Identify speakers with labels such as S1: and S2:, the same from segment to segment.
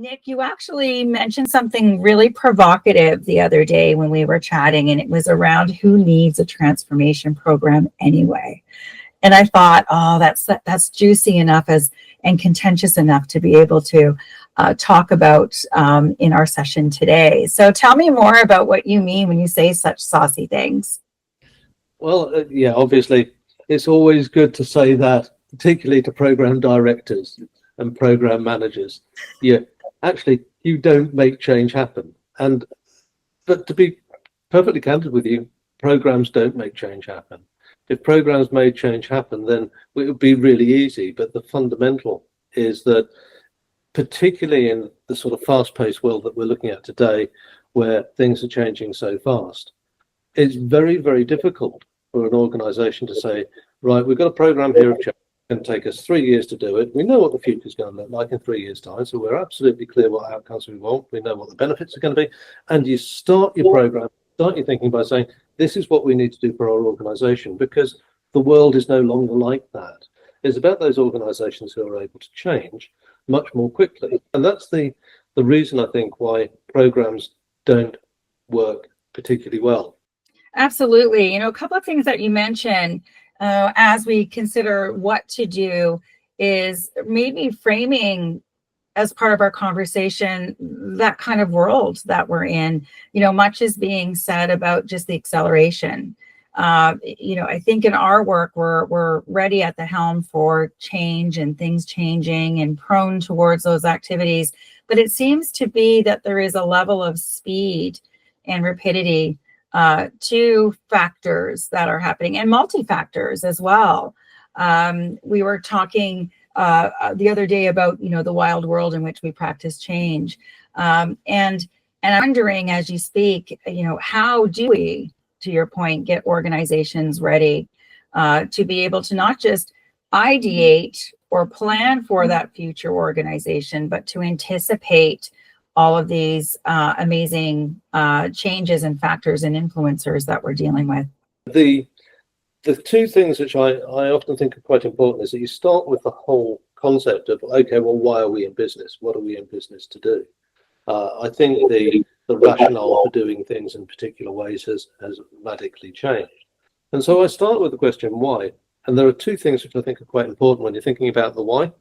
S1: Nick, you actually mentioned something really provocative the other day when we were chatting, and it was around who needs a transformation program anyway. And I thought, oh, that's juicy enough and contentious enough to be able to talk about in our session today. So tell me more about what you mean when you say such saucy things.
S2: Well, yeah, obviously, it's always good to say that, particularly to program directors and program managers. Yeah, actually, you don't make change happen. But to be perfectly candid with you, programs don't make change happen. If programs made change happen, then it would be really easy. But the fundamental is that, particularly in the sort of fast-paced world that we're looking at today, where things are changing so fast, it's very, very difficult for an organization to say, right, we've got a program here of change. It's going to take us 3 years to do it. We know what the future is going to look like in 3 years' time, so we're absolutely clear what outcomes we want. We know what the benefits are going to be. And you start your program, start your thinking by saying, this is what we need to do for our organization, because the world is no longer like that. It's about those organizations who are able to change much more quickly. And that's the reason, I think, why programs don't work particularly well.
S1: Absolutely. A couple of things that you mentioned as we consider what to do is maybe framing as part of our conversation that kind of world that we're in. Much is being said about just the acceleration. I think in our work, we're ready at the helm for change and things changing and prone towards those activities. But it seems to be that there is a level of speed and rapidity to factors that are happening, and multi-factors as well. We were talking the other day about the wild world in which we practice change, and I'm wondering, as you speak, how do we, to your point, get organizations ready to be able to not just ideate or plan for that future organization, but to anticipate all of these amazing changes and factors and influencers that we're dealing with.
S2: The two things which I often think are quite important is that you start with the whole concept of, okay, well, why are we in business? What are we in business to do? I think the rationale for doing things in particular ways has radically changed. And so I start with the question, why? And there are two things which I think are quite important when you're thinking about the why.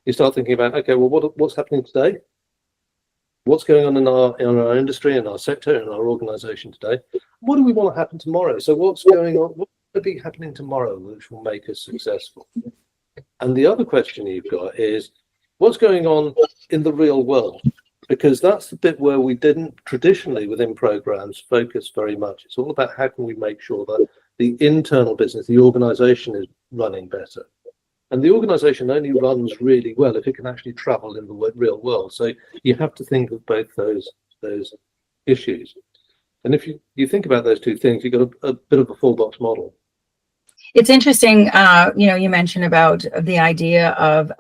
S2: You start thinking about, okay, well, what's happening today? What's going on in our industry, in our sector, in our organization today? What do we want to happen tomorrow? So what's going on? What could be happening tomorrow which will make us successful? And the other question you've got is, what's going on in the real world? Because that's the bit where we didn't traditionally within programs focus very much. It's all about how can we make sure that the internal business, the organization, is running better. And the organization only runs really well if it can actually travel in the real world. So you have to think of both those issues. And if you think about those two things, you've got a bit of a full box model.
S1: It's interesting, you mentioned about the idea of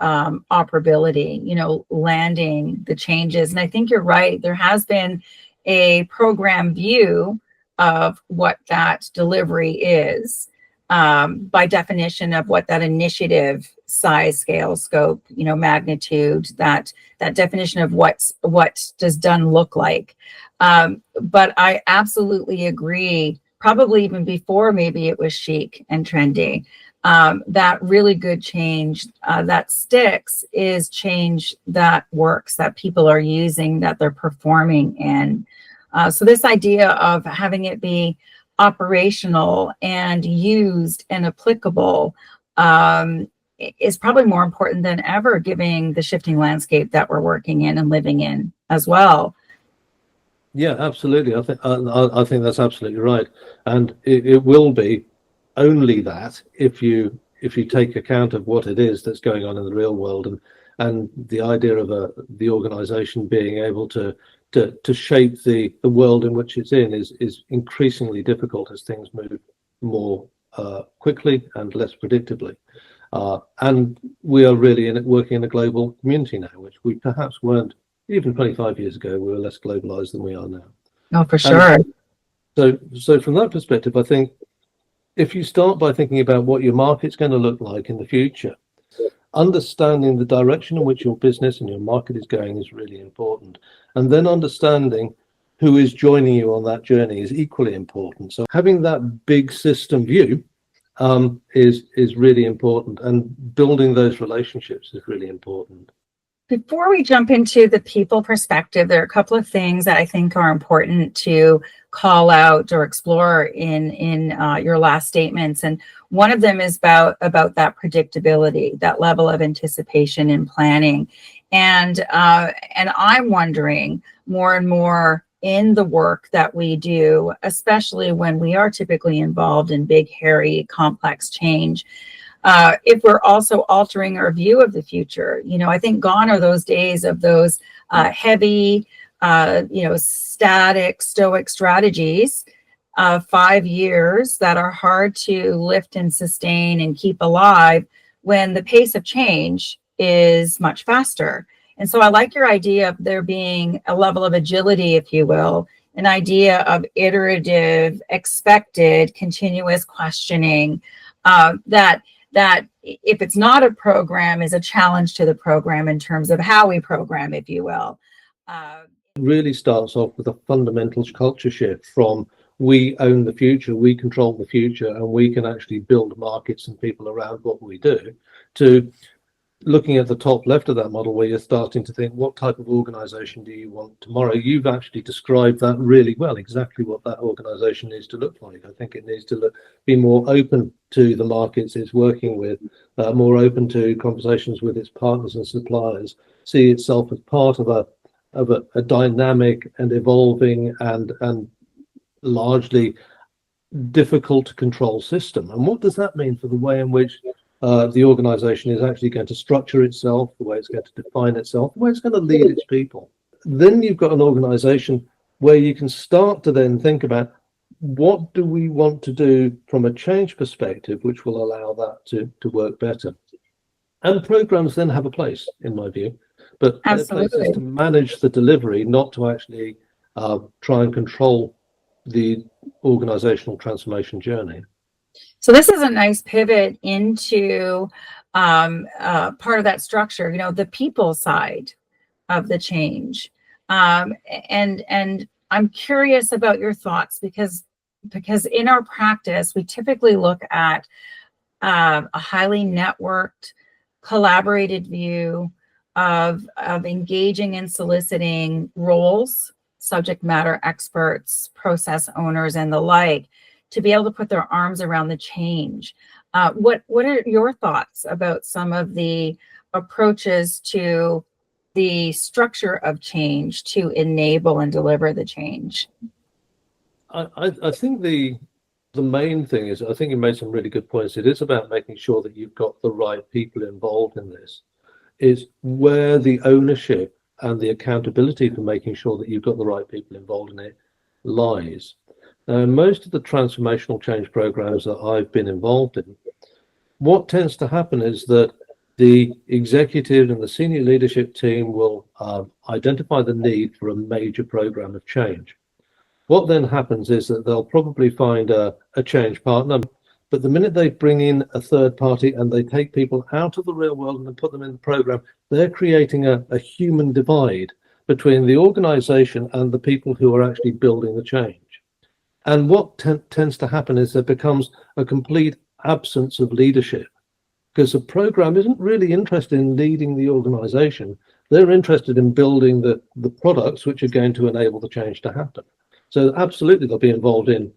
S1: operability, landing the changes. And I think you're right. There has been a program view of what that delivery is, by definition of what that initiative size, scale, scope, magnitude, that definition of what does done look like. But I absolutely agree. Probably even before maybe it was chic and trendy. That really good change that sticks is change that works, that people are using, that they're performing in. So this idea of having it be operational and used and applicable is probably more important than ever, given the shifting landscape that we're working in and living in as well.
S2: Yeah, absolutely. I think that's absolutely right, and it will be only that if you take account of what it is that's going on in the real world, and the idea of the organization being able to shape the world in which it's in is increasingly difficult as things move more quickly and less predictably. And we are really working in a global community now, which we perhaps weren't even 25 years ago. We were less globalized than we are now.
S1: Oh, for sure.
S2: So from that perspective, I think if you start by thinking about what your market's going to look like in the future, understanding the direction in which your business and your market is going is really important. And then understanding who is joining you on that journey is equally important. So having that big system view is really important, and building those relationships is really important.
S1: Before we jump into the people perspective, there are a couple of things that I think are important to call out or explore in your last statements. And one of them is about that predictability, that level of anticipation and planning. And I'm wondering more and more in the work that we do, especially when we are typically involved in big, hairy, complex change, if we're also altering our view of the future. I think gone are those days of those heavy, static, stoic strategies of 5 years that are hard to lift and sustain and keep alive when the pace of change is much faster. And so I like your idea of there being a level of agility, if you will, an idea of iterative, expected, continuous questioning, that if it's not a program, is a challenge to the program in terms of how we program, if you will.
S2: It really starts off with a fundamental culture shift from we own the future, we control the future, and we can actually build markets and people around what we do, to looking at the top left of that model, where you're starting to think, what type of organization do you want tomorrow? You've actually described that really well, exactly what that organization needs to look like. I think it needs to be more open to the markets it's working with, more open to conversations with its partners and suppliers, see itself as part of a dynamic and evolving and largely difficult to control system. And what does that mean for the way in which the organization is actually going to structure itself, the way it's going to define itself, the way it's going to lead its people? Then you've got an organization where you can start to then think about, what do we want to do from a change perspective, which will allow that to work better? And programs then have a place, in my view, but their place is to manage the delivery, not to actually try and control the organizational transformation journey.
S1: So this is a nice pivot into part of that structure, the people side of the change. And I'm curious about your thoughts, because in our practice, we typically look at a highly networked, collaborated view of engaging and soliciting roles, subject matter experts, process owners, and the like, to be able to put their arms around the change. What are your thoughts about some of the approaches to the structure of change to enable and deliver the change?
S2: I think the main thing is, I think you made some really good points. It is about making sure that you've got the right people involved in this. Is where the ownership and the accountability for making sure that you've got the right people involved in it lies. Now, most of the transformational change programs that I've been involved in, what tends to happen is that the executive and the senior leadership team will identify the need for a major program of change. What then happens is that they'll probably find a change partner, but the minute they bring in a third party and they take people out of the real world and put them in the program, they're creating a human divide between the organization and the people who are actually building the change. And what tends to happen is there becomes a complete absence of leadership, because the program isn't really interested in leading the organization. They're interested in building the products which are going to enable the change to happen. So absolutely, they'll be involved in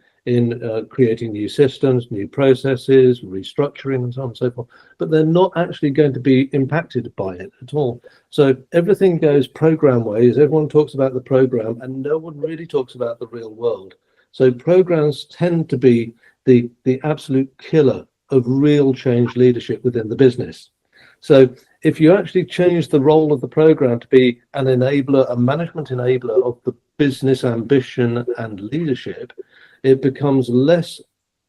S2: creating new systems, new processes, restructuring, and so on and so forth, but they're not actually going to be impacted by it at all. So everything goes program ways. Everyone talks about the program, and no one really talks about the real world. So programs tend to be the absolute killer of real change leadership within the business. So if you actually change the role of the program to be an enabler, a management enabler of the business ambition and leadership, it becomes less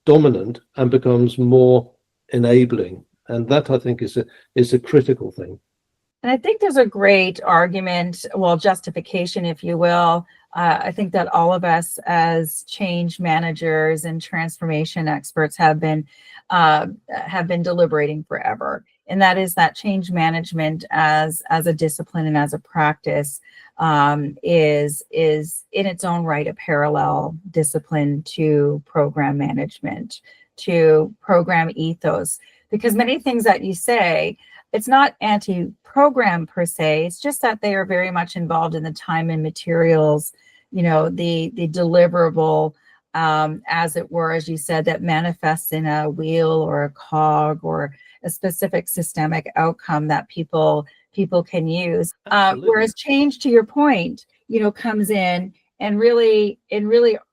S2: dominant and becomes more enabling. And that, I think, is a critical thing.
S1: And I think there's a great argument, well, justification, if you will. I think that all of us as change managers and transformation experts have been deliberating forever. and that is that change management as a discipline and as a practice is in its own right a parallel discipline to program management, to program ethos, because many things that you say, it's not anti-program per se, it's just that they are very much involved in the time and materials, the deliverable, as it were, as you said, that manifests in a wheel or a cog or a specific systemic outcome that people can use. Whereas change, to your point, comes in and really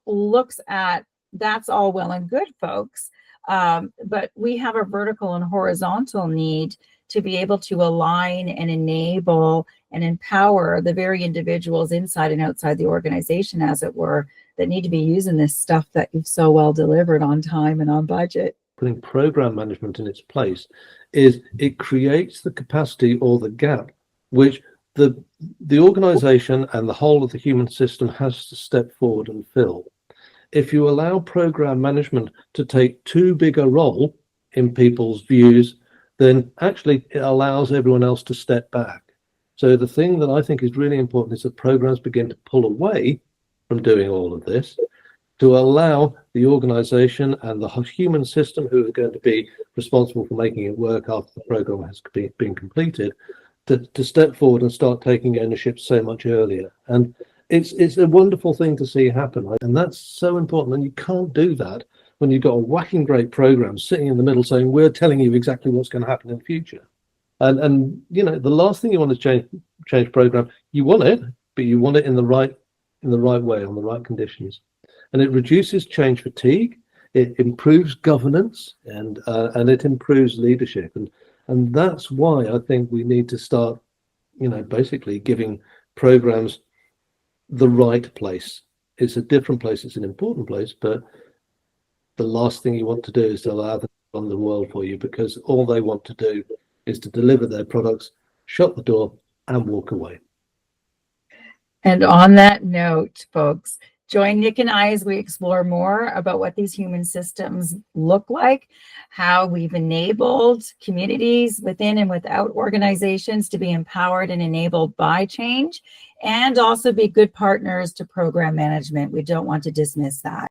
S1: looks at, that's all well and good, folks. But we have a vertical and horizontal need to be able to align and enable and empower the very individuals inside and outside the organization, as it were, that need to be using this stuff that you've so well delivered on time and on budget.
S2: Putting program management in its place is it creates the capacity or the gap which the organization and the whole of the human system has to step forward and fill. If you allow program management to take too big a role in people's views, then actually it allows everyone else to step back. So the thing that I think is really important is that programs begin to pull away from doing all of this to allow the organization and the human system who are going to be responsible for making it work after the program has been completed to step forward and start taking ownership so much earlier. And it's a wonderful thing to see happen, right? And that's so important. And you can't do that when you've got a whacking great program sitting in the middle saying, we're telling you exactly what's going to happen in the future. And the last thing you want to change program, you want it, but you want it in the right way, on the right conditions. And it reduces change fatigue, it improves governance, and it improves leadership. And that's why I think we need to start, basically giving programs the right place. It's a different place, it's an important place, but the last thing you want to do is to allow them to run the world for you, because all they want to do is to deliver their products, shut the door, and walk away.
S1: And on that note, folks, join Nick and I as we explore more about what these human systems look like, how we've enabled communities within and without organizations to be empowered and enabled by change, and also be good partners to program management. We don't want to dismiss that.